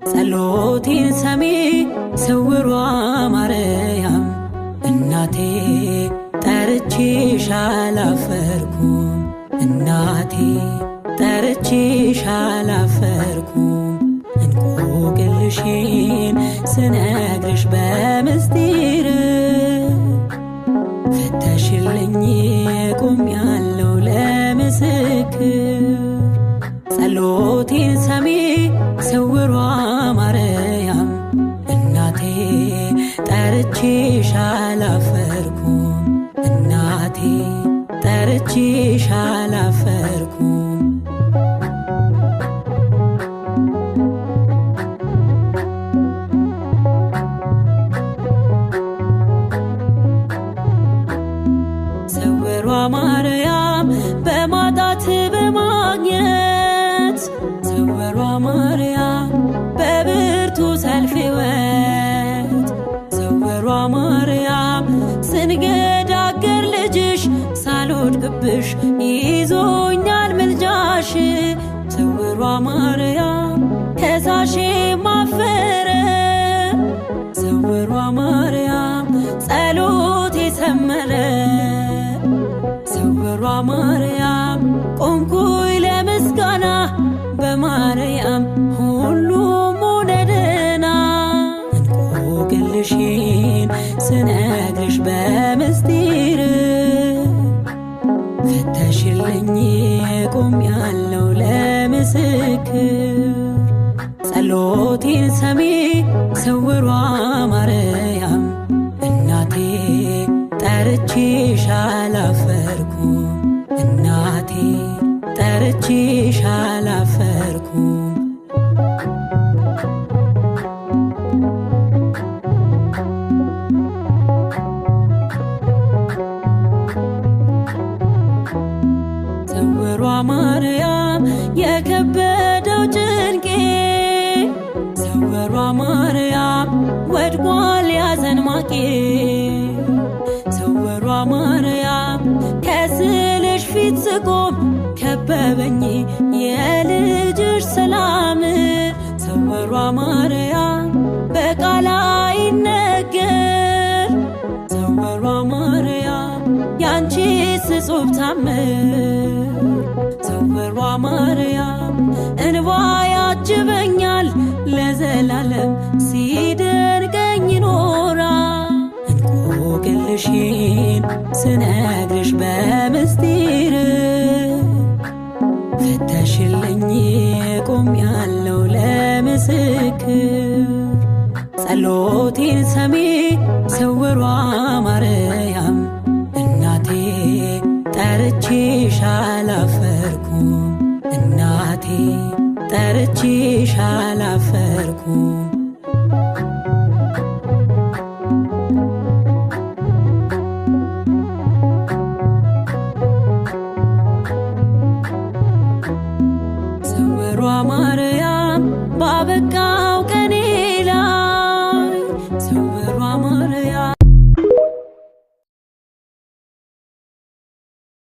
ጸሎቴን ሰሚ ስውሯ ማርያም እናቴ ጠርቼሽ አላፈርኩም እናቴ ጠርቼሽ አላፈርኩም እንቆቅልሽን ስነግርሽ በምስጢር ፈተሽልኝ ቆሜያለሁ ለምስክር ጸሎቴን ሰሚ ስውሯ ማርያም እናቴ ጠርቼሽ አላፈርኩም እናቴ ጠርቼሽ አላፈርኩም ስውሯ ማርያም በማጣት በማግኘት ስውሯ ማርያም በብርቱ ሰልፍ ሕይወት ስውሯ ማርያም ስንገዳገር ልጅሽ ሳልወድቅብሽ ይዞኛል ምልጃሽ ስውሯ ማርያም ከሳሼ ማፈረ ስውሯ ማርያም ጸሎቴ ሰመረ ስውሯ ማርያም ቆምኩኝ ለምስጋና በማርያም ሁሉም ሆነ ደህና እንቆቅልሽን ስነግርሽ በምስጢር ፈተሽልኝ ቆሜያለሁ ለምስክር ጸሎቴን ሰሚ ስውሯ ማርያም እናቴ ጠርቼሽ አላፈርኩም እናቴ ጠርቼሽ አላፈርኩም ስውሯ ማርያም የከበደው ጭንቄ ስውሯ ማርያም ወድቋል ያዘን ማቄ ስውሯ ማርያም ከስልሽ ፊት ስቆም ከበበኝ የልጅሽ ሰላም ስውሯ ማርያም በቃል አይነገር ስውሯ ማርያም ያንቺስ እጹብ ታምር ስውሯ ማርያም እንባ ያጅበኛል ለዘላለም ሲደንቀኝ ይኖራል እንቆቅልሽን ስነግርሽ በምስጢር ፈተሽልኝ ቆሜያለሁ ለምስክር ጸሎቴን ሰሚ ስውሯ ማርያም እናቴ ጠርቼሽ አላፈርኩም እናቴ ጠርቼሽ አላፈርኩም ስውሯ ማርያም ባበቃ